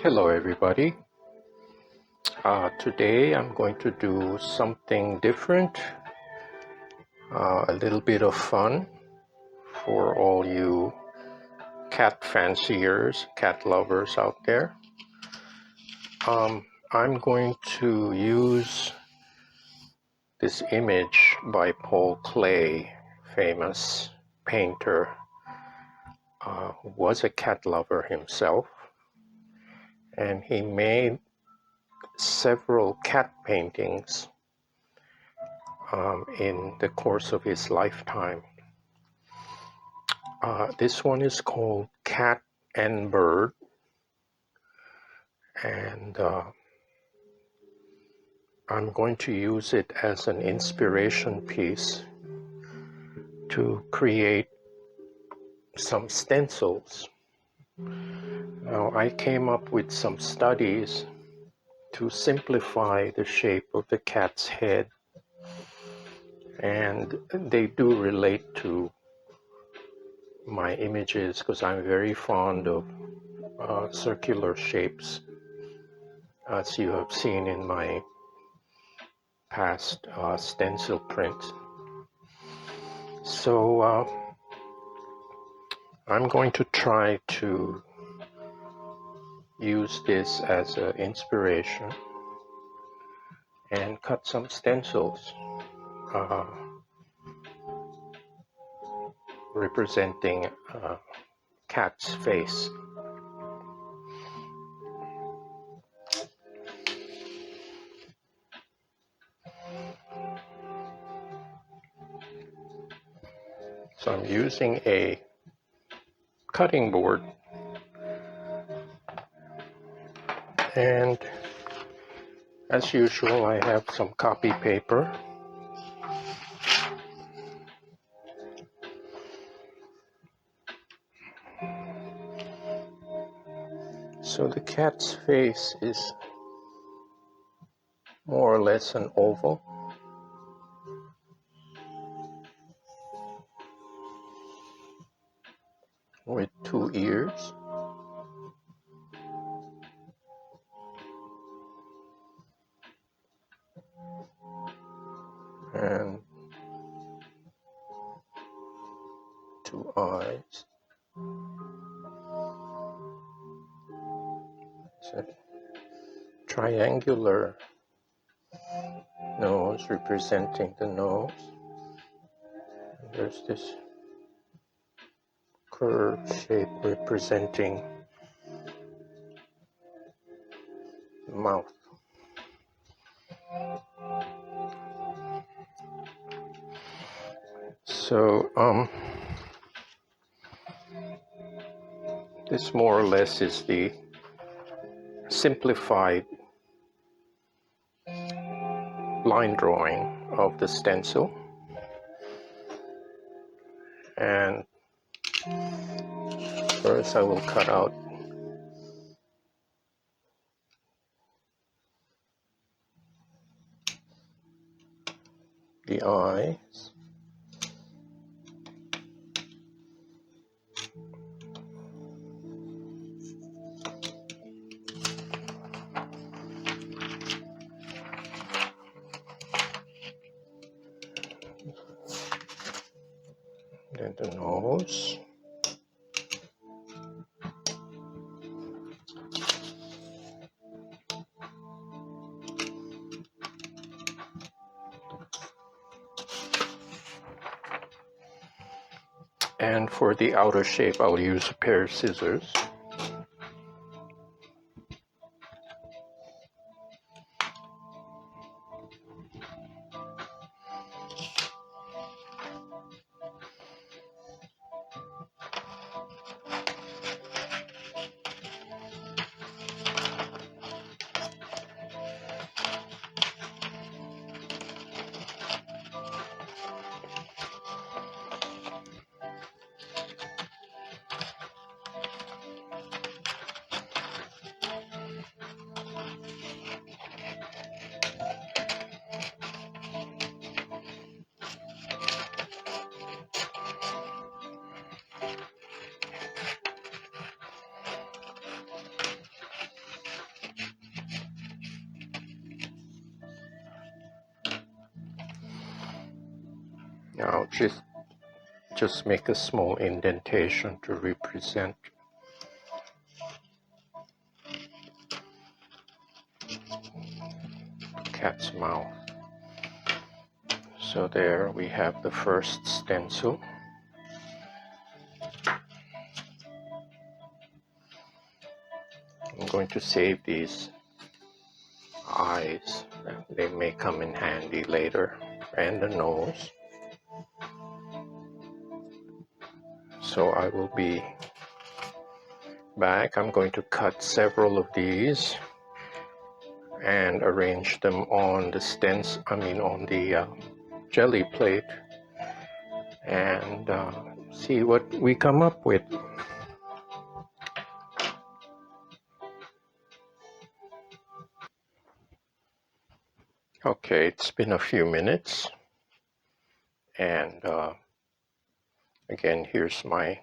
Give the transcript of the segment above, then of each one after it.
Hello everybody. Today I'm going to do something different, a little bit of fun for all you cat fanciers, cat lovers out there. I'm going to use this image by Paul Klee, famous painter, who was a cat lover himself, and he made several cat paintings in the course of his lifetime. This one is called Cat and Bird, and I'm going to use it as an inspiration piece to create some stencils. Now, I came up with some studies to simplify the shape of the cat's head, and they do relate to my images because I'm very fond of circular shapes, as you have seen in my past stencil prints. So I'm going to try to use this as an inspiration and cut some stencils representing a cat's face. So I'm using a cutting board, and as usual I have some copy paper. So the cat's face is more or less an oval. With two ears. And two eyes. It's a triangular nose representing the nose. And there's this curved shape representing the mouth. So this more or less is the simplified line drawing of the stencil. And first I will cut out the eyes. Then the nose. And for the outer shape, I'll use a pair of scissors. Now just make a small indentation to represent the cat's mouth. So there we have the first stencil. I'm going to save these eyes. They may come in handy later, and the nose. So I will be back. I'm going to cut several of these and arrange them on the on the jelly plate, and see what we come up with. Okay, it's been a few minutes, and again, here's my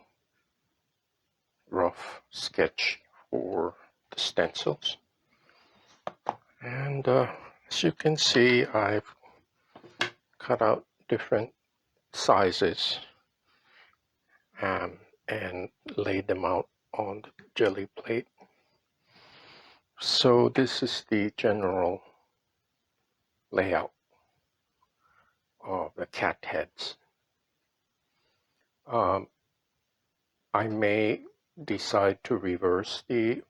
rough sketch for the stencils. And as you can see, I've cut out different sizes and laid them out on the jelly plate. So this is the general layout of the cat heads. I may decide to reverse the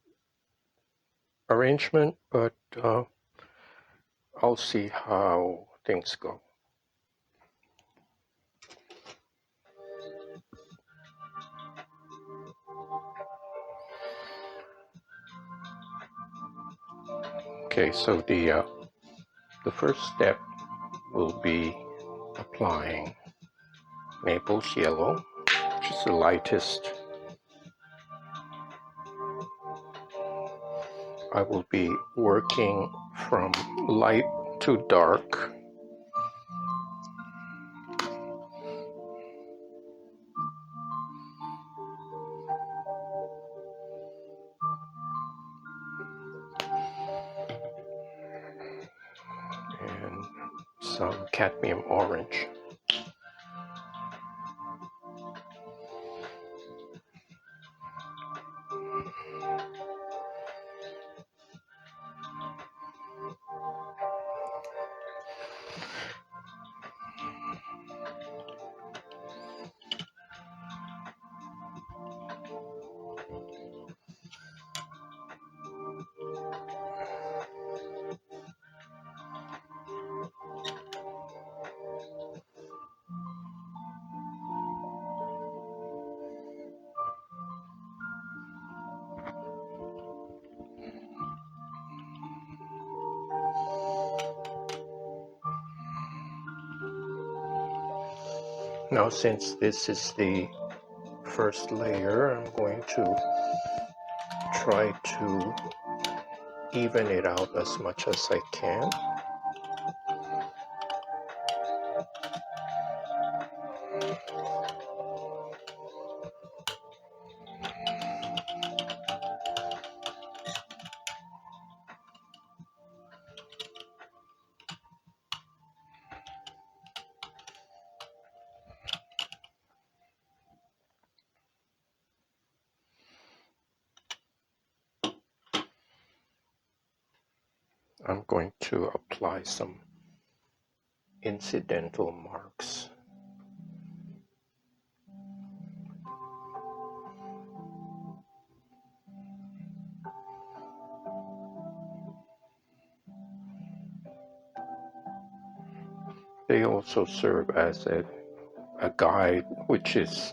arrangement, but I'll see how things go. Okay, so the first step will be applying Naples yellow, which is the lightest. I will be working from light to dark. And some cadmium orange. Now, since this is the first layer, I'm going to try to even it out as much as I can. I'm going to apply some incidental marks. They also serve as a guide, which is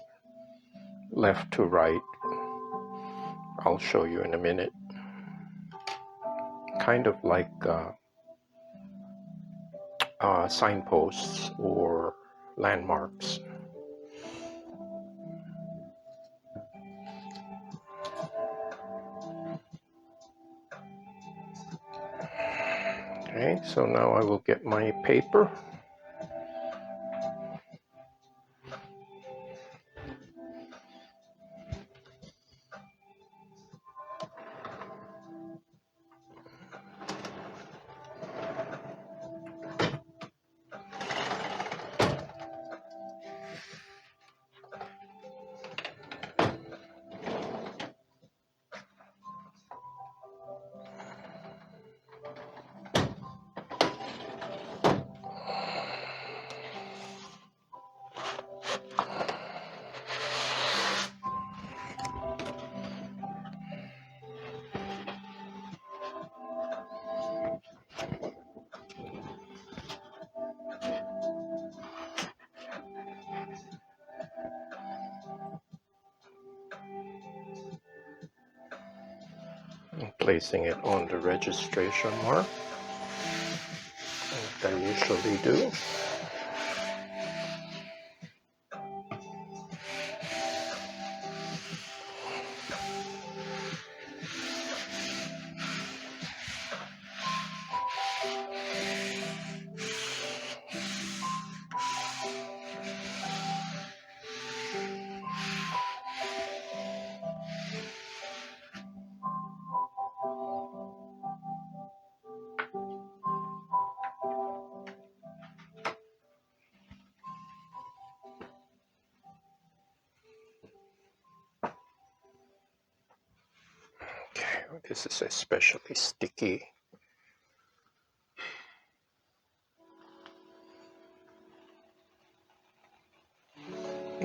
left to right. I'll show you in a minute. Kind of like signposts or landmarks. Okay, so now I will get my paper. and placing it on the registration mark, like I usually do. Okay, this is especially sticky.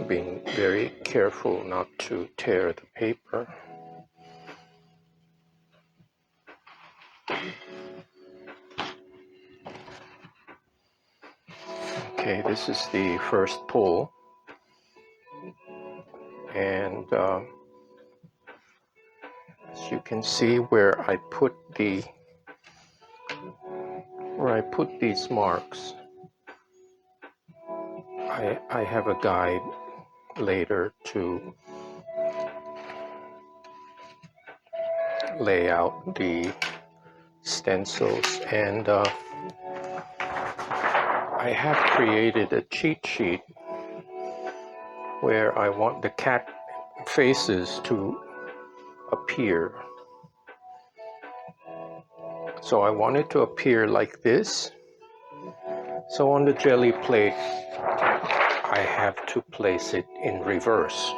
Being very careful not to tear the paper. Okay, this is the first pull, and as you can see where I put these marks, I have a guide later to lay out the stencils, and I have created a cheat sheet where I want the cat faces to appear. So I want it to appear like this. So on the jelly plate, I have to place it in reverse.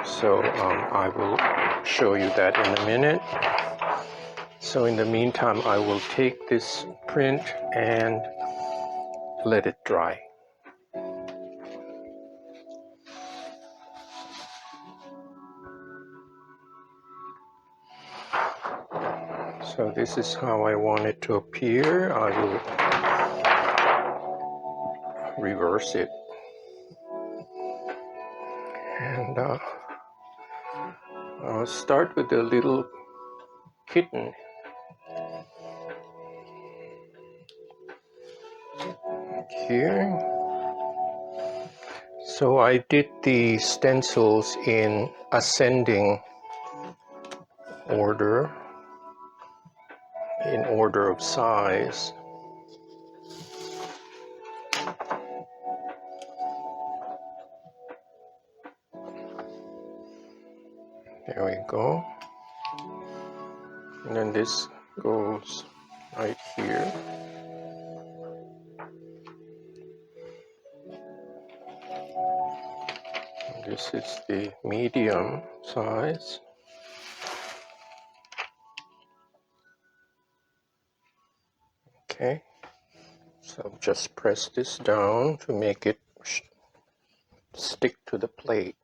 So I will show you that in a minute. So in the meantime, I will take this print and let it dry. So this is how I want it to appear. I will reverse it. And I'll start with the little kitten. Here. So I did the stencils in ascending order, in order of size. There we go. And then this goes right here. And this is the medium size. Okay. So just press this down to make it stick to the plate.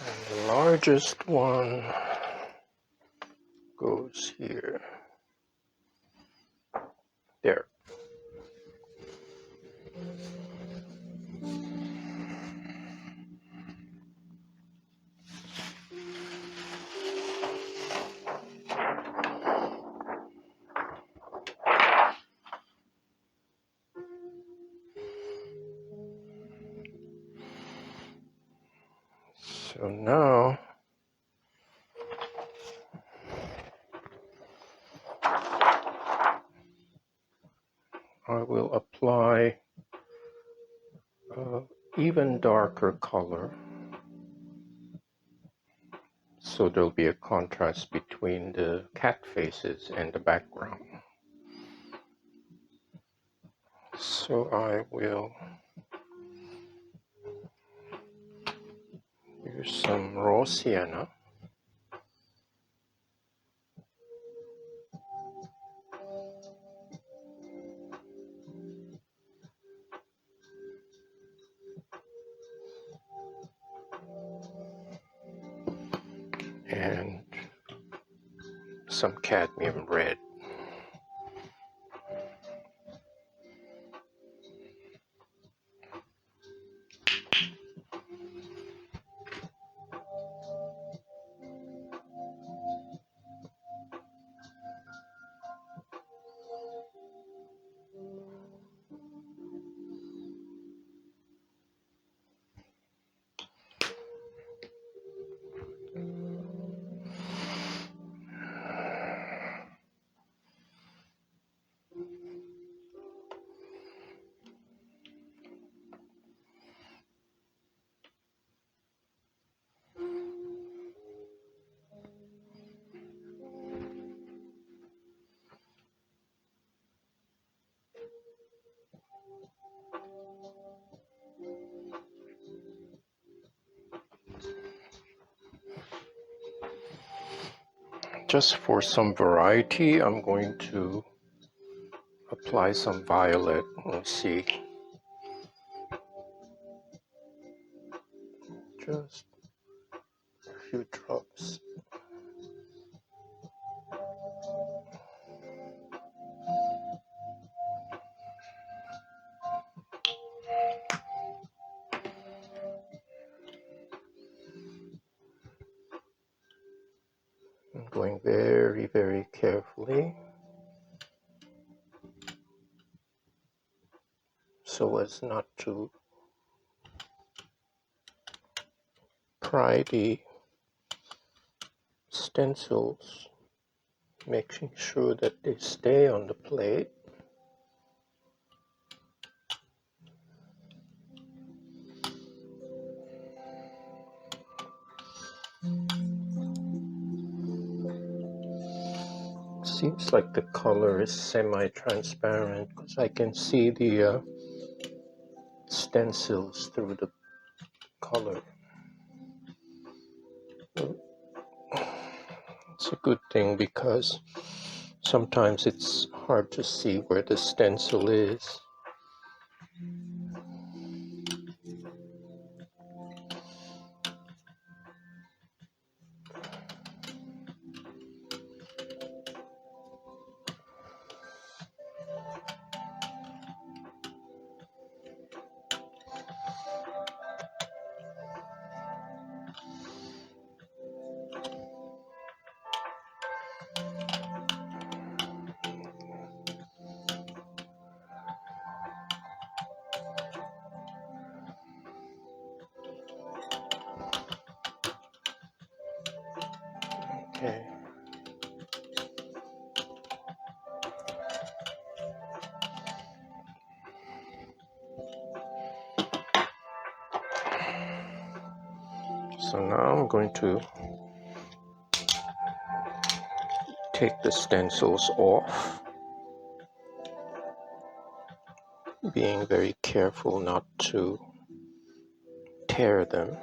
And the largest one goes here. There. So now I will apply an even darker color, so there'll be a contrast between the cat faces and the background. So I will use some raw sienna. And some cadmium red. just for some variety, I'm going to apply some violet. Let's see. Just a few drops. I'm going very, very carefully so as not to pry the stencils, making sure that they stay on the plate. Seems like the color is semi-transparent because I can see the stencils through the color. It's a good thing because sometimes it's hard to see where the stencil is. Okay. So now I'm going to take the stencils off, being very careful not to tear them.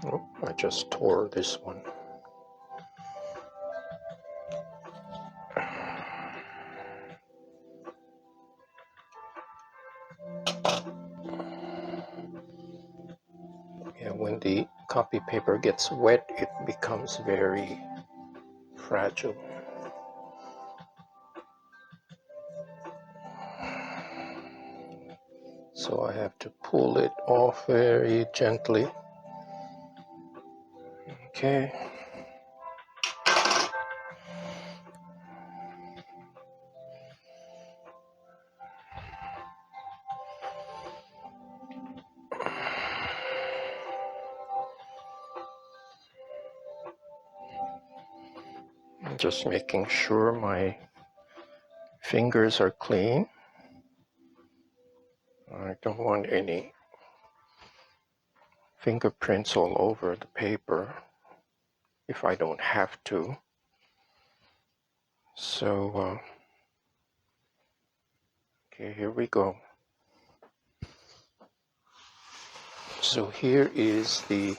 Oh, I just tore this one. Yeah, when the copy paper gets wet, it becomes very fragile. So I have to pull it off very gently. Okay. Just making sure my fingers are clean. I don't want any fingerprints all over the paper if I don't have to. So, okay, here we go. So here is the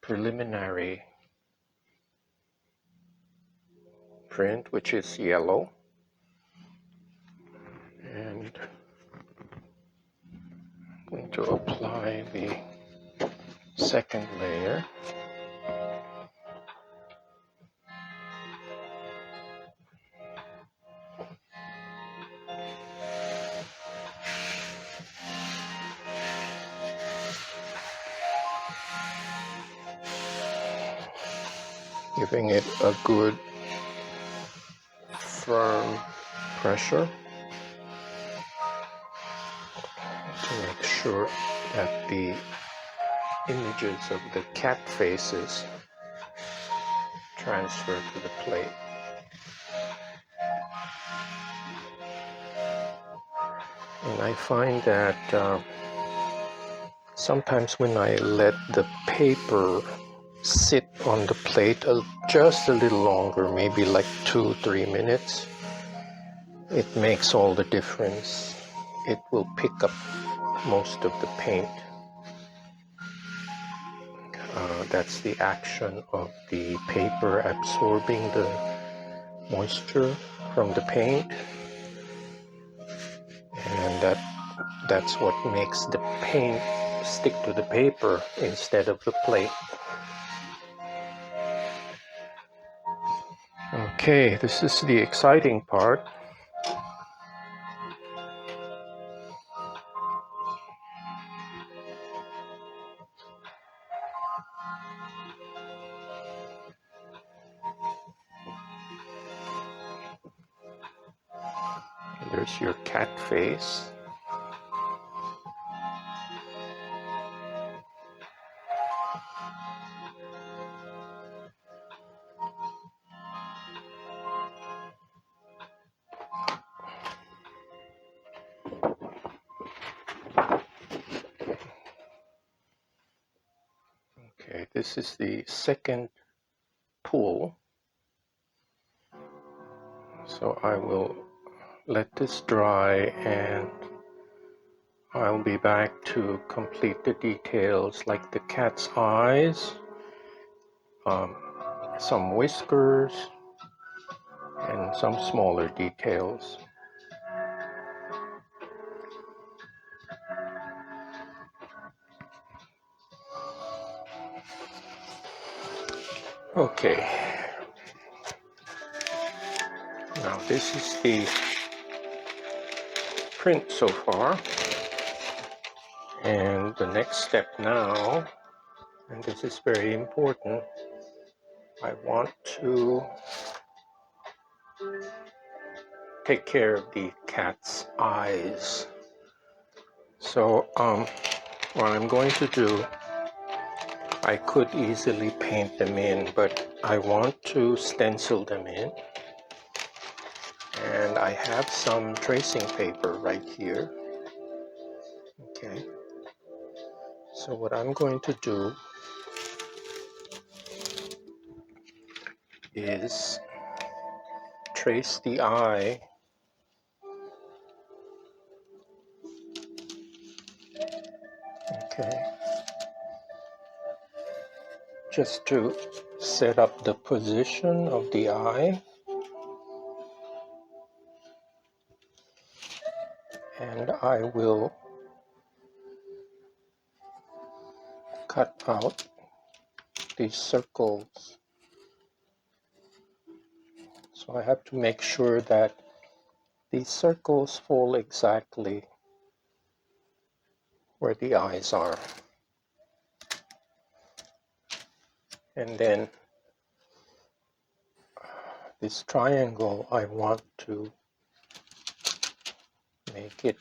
preliminary print, which is yellow. And I'm going to apply the second layer. Giving it a good firm pressure to make sure that the images of the cat faces transfer to the plate. And I find that sometimes when I let the paper sit on the plate just a little longer, maybe like 2-3 minutes, it makes all the difference. It will pick up most of the paint. That's the action of the paper absorbing the moisture from the paint, and that's what makes the paint stick to the paper instead of the plate. Okay, this is the exciting part. There's your cat face. Okay, this is the second pull. So I will let this dry and I'll be back to complete the details like the cat's eyes, some whiskers, and some smaller details. Okay, now this is the print so far, and the next step now, and this is very important, I want to take care of the cat's eyes. So what I'm going to do, I could easily paint them in, but I want to stencil them in. And I have some tracing paper right here. Okay. So what I'm going to do is trace the eye okay, just to set up the position of the eye, and I will cut out these circles. So I have to make sure that these circles fall exactly where the eyes are. And then this triangle, I want to make it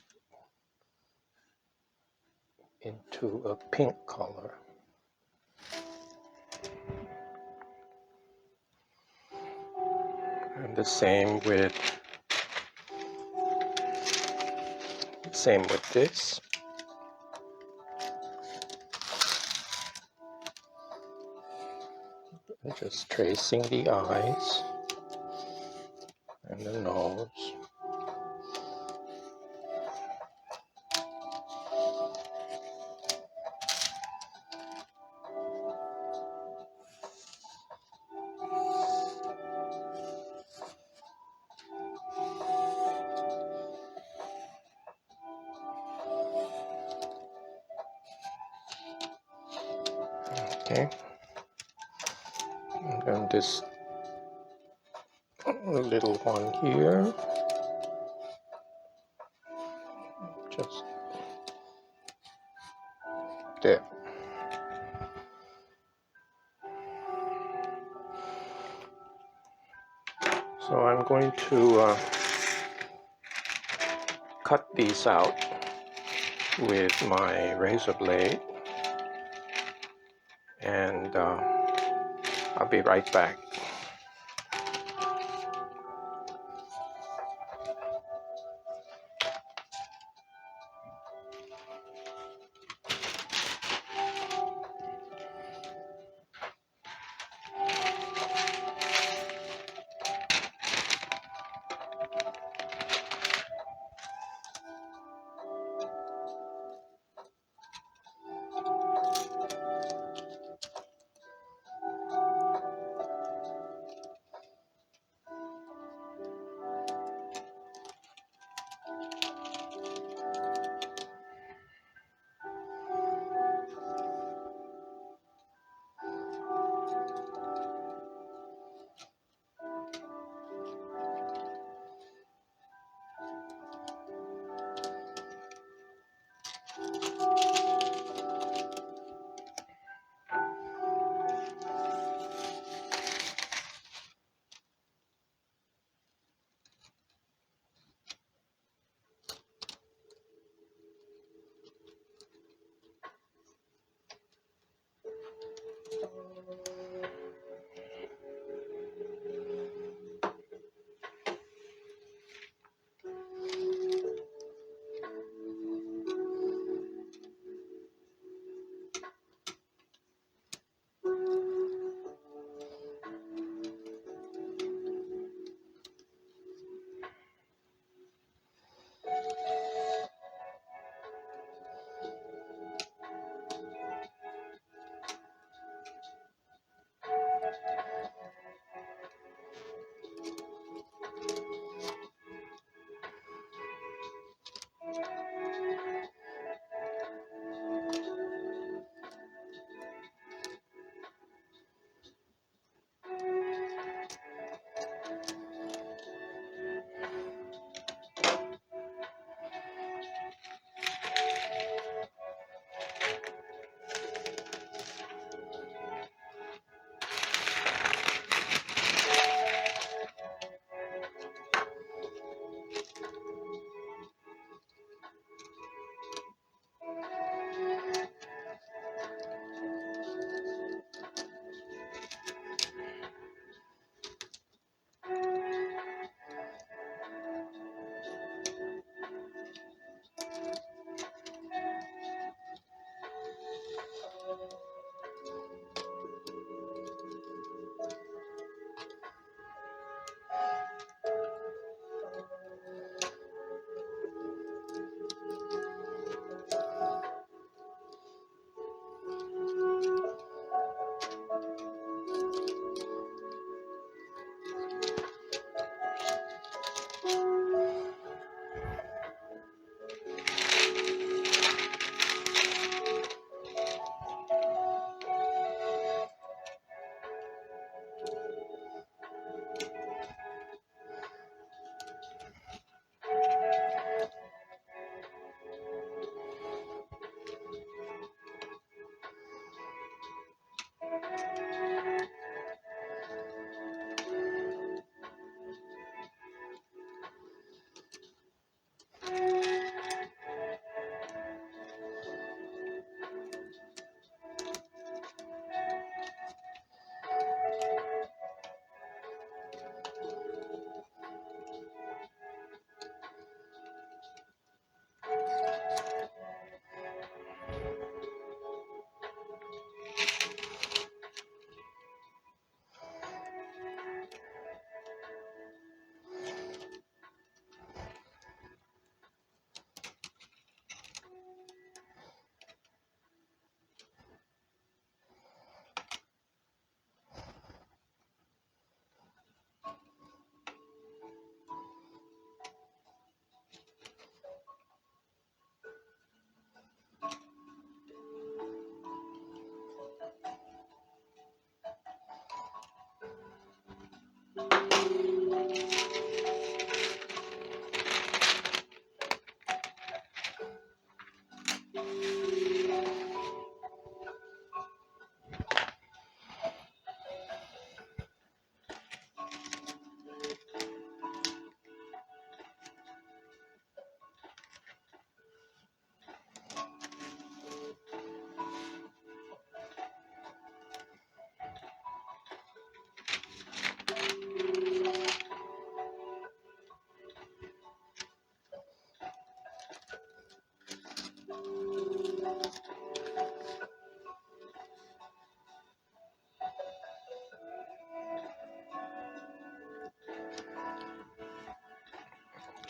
into a pink color. And the same with this. I'm just tracing the eyes and the nose. Okay. And then this little one here. Just there. So I'm going to cut these out with my razor blade, and I'll be right back.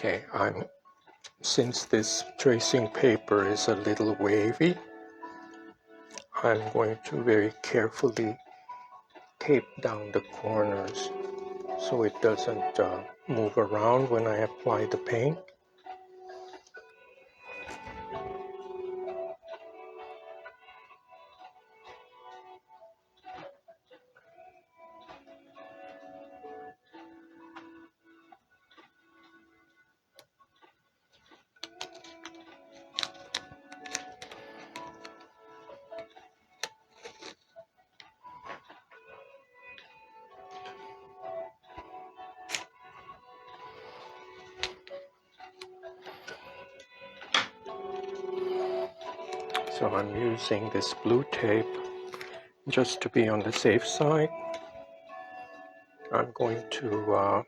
Okay, since this tracing paper is a little wavy, I'm going to very carefully tape down the corners so it doesn't move around when I apply the paint. So I'm using this blue tape just to be on the safe side. I'm going to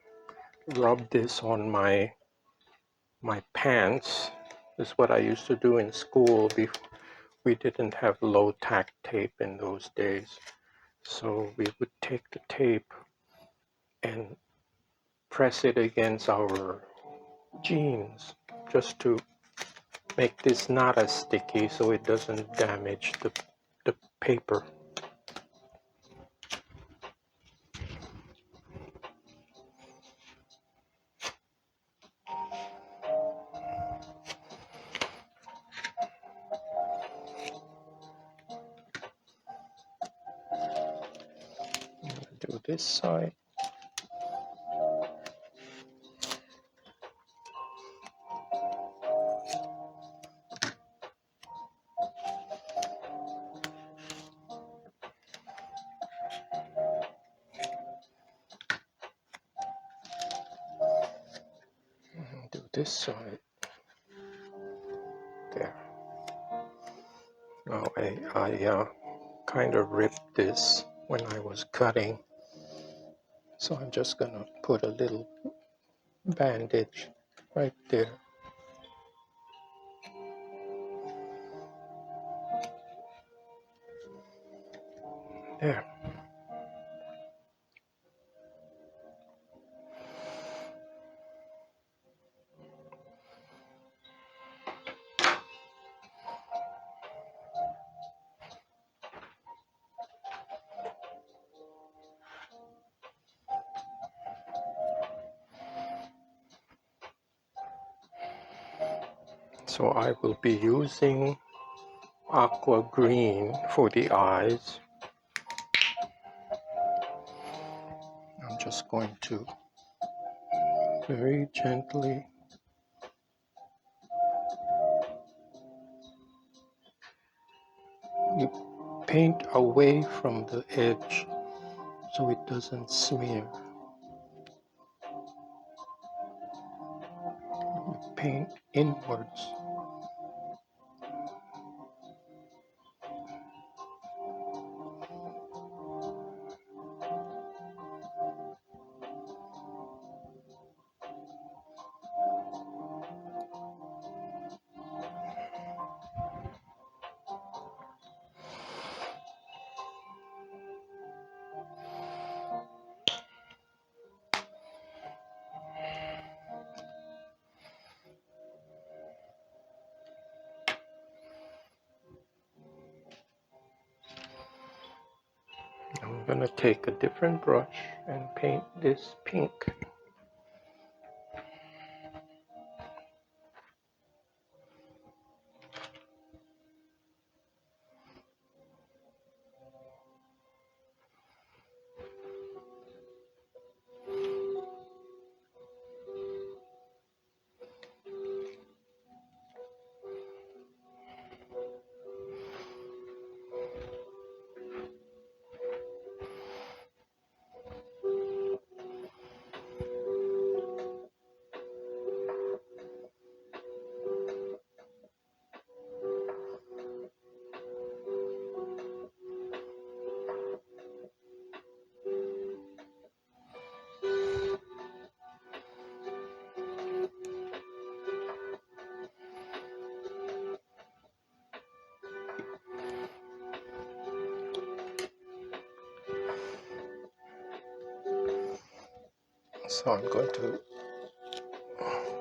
rub this on my pants. This is what I used to do in school. We didn't have low tack tape in those days. So we would take the tape and press it against our jeans just to make this not as sticky so it doesn't damage the paper. Do this side. Do this side. There. Now I kind of ripped this when I was cutting, so I'm just gonna put a little bandage right there. There. So I will be using aqua green for the eyes. I'm just going to very gently you paint away from the edge so it doesn't smear. You paint inwards. I'm gonna take a different brush and paint this pink. So I'm going to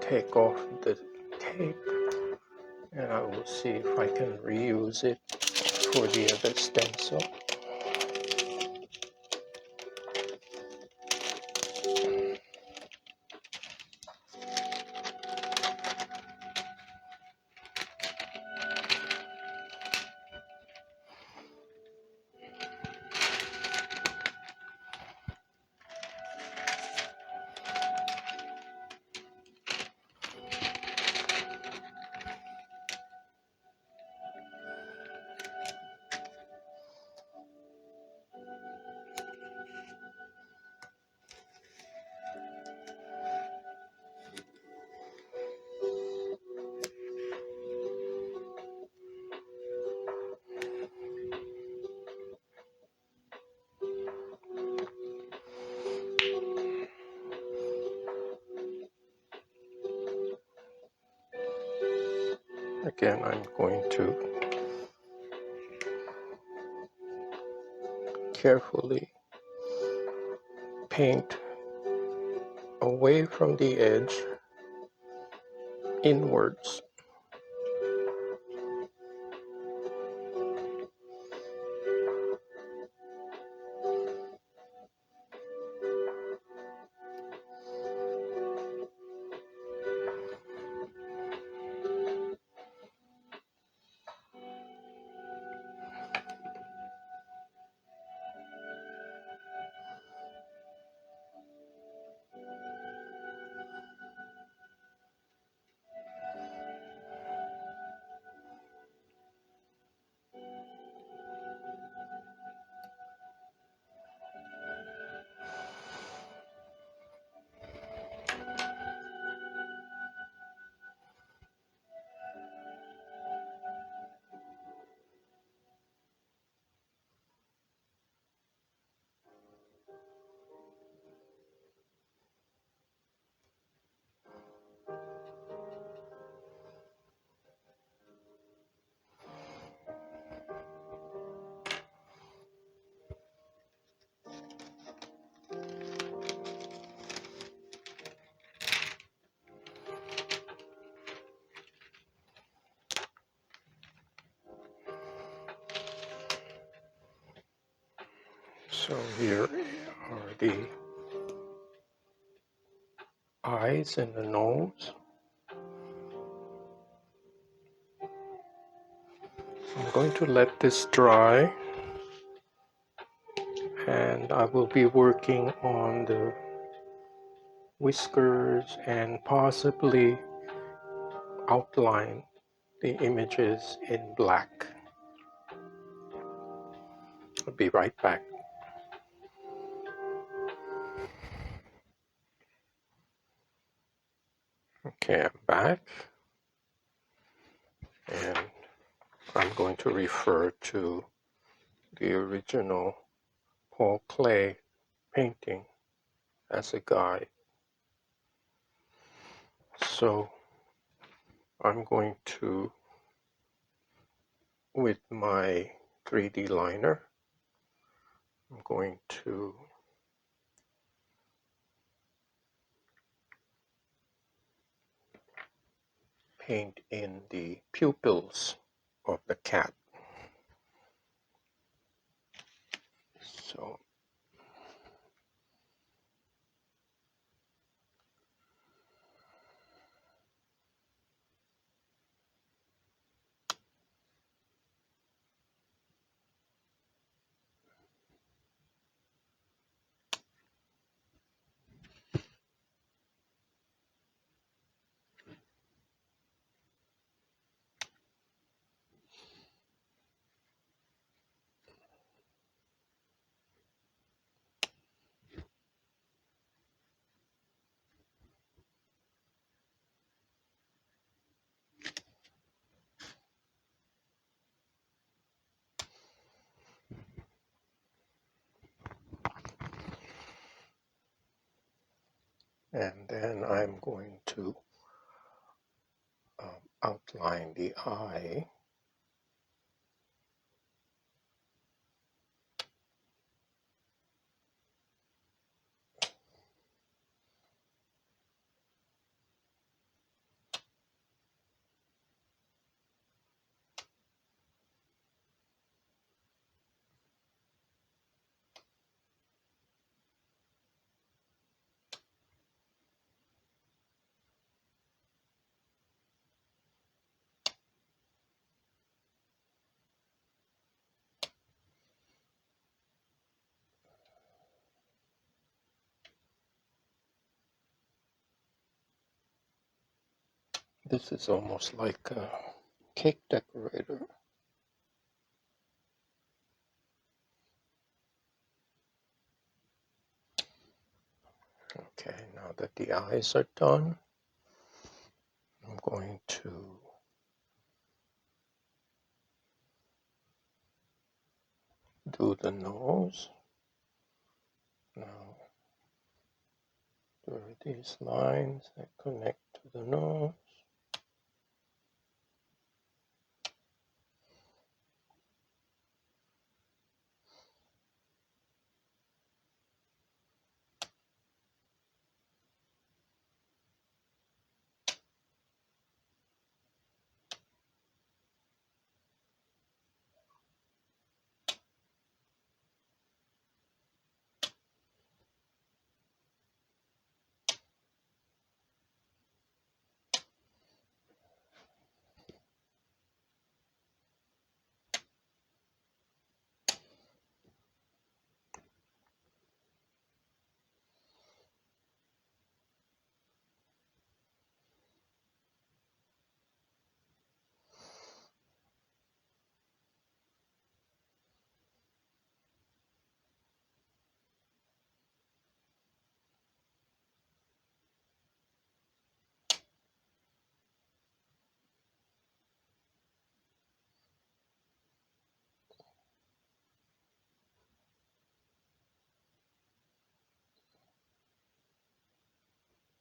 take off the tape and I will see if I can reuse it for the other stencil. Again, I'm going to carefully paint away from the edge inwards. So here are the eyes and the nose. I'm going to let this dry, and I will be working on the whiskers and possibly outline the images in black. I'll be right back. Okay, I'm back, and I'm going to refer to the original Paul Klee painting as a guide. So I'm going to, with my 3D liner, I'm going to paint in the pupils of the cat. So and then I'm going to outline the eye. This is almost like a cake decorator. Okay, now that the eyes are done, I'm going to do the nose. Now, there are these lines that connect to the nose.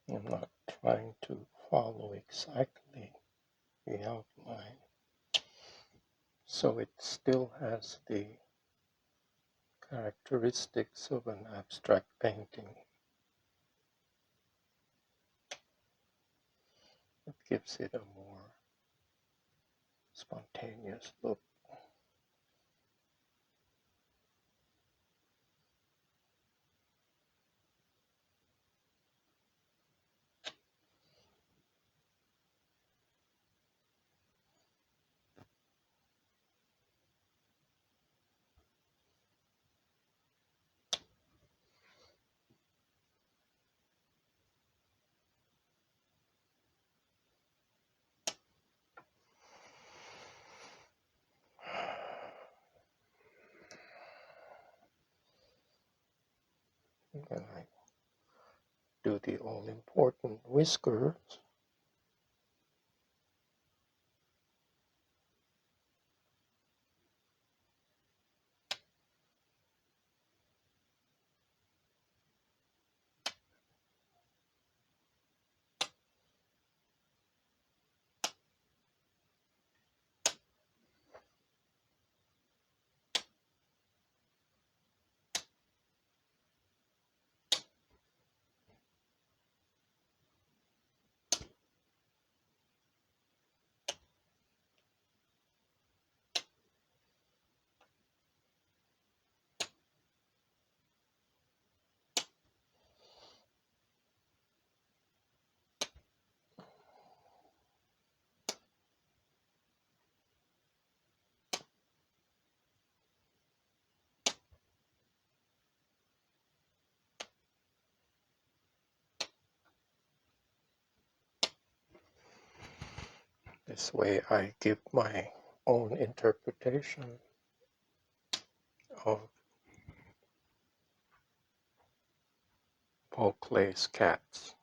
I'm not trying to follow exactly the outline, so it still has the characteristics of an abstract painting. It gives it a more spontaneous look. And I do the all-important whiskers. This way I give my own interpretation of Paul Klee's Cats.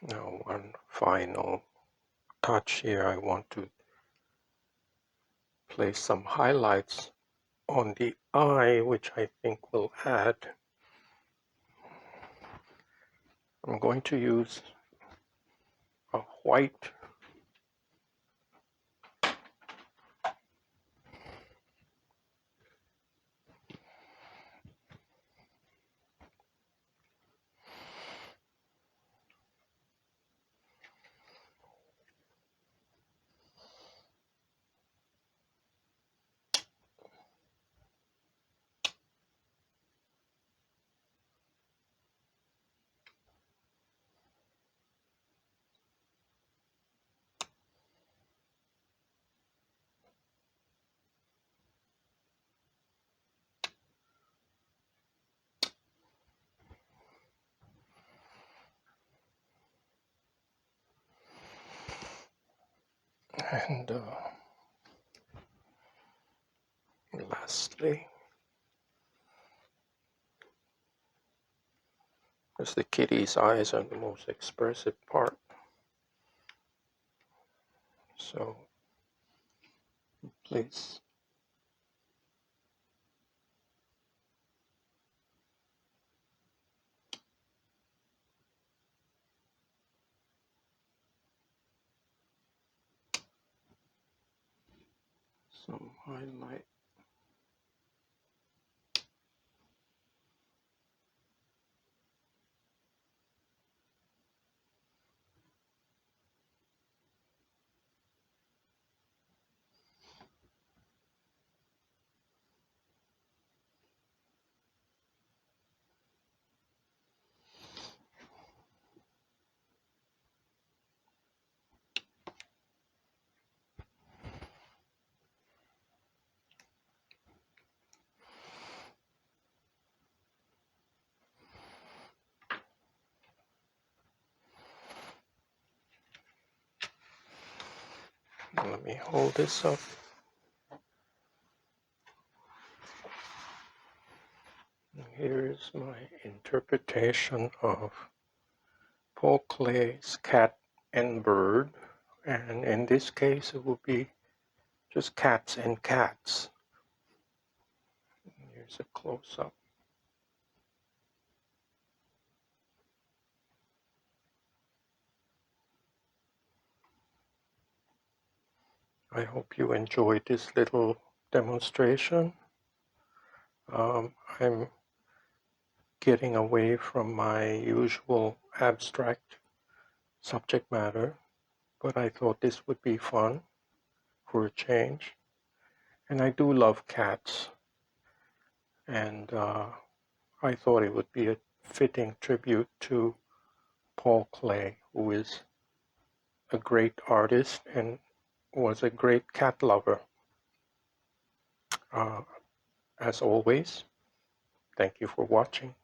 Now one final touch here, I want to place some highlights on the eye, which I think will add. I'm going to use a white And lastly, as the kitty's eyes are the most expressive part, so please some highlight. Let me hold this up. Here's my interpretation of Paul Klee's Cat and Bird, and in this case it will be just cats and cats. Here's a close-up. I hope you enjoyed this little demonstration. I'm getting away from my usual abstract subject matter, but I thought this would be fun for a change. And I do love cats, and I thought it would be a fitting tribute to Paul Klee, who is a great artist and was a great cat lover. As always, thank you for watching.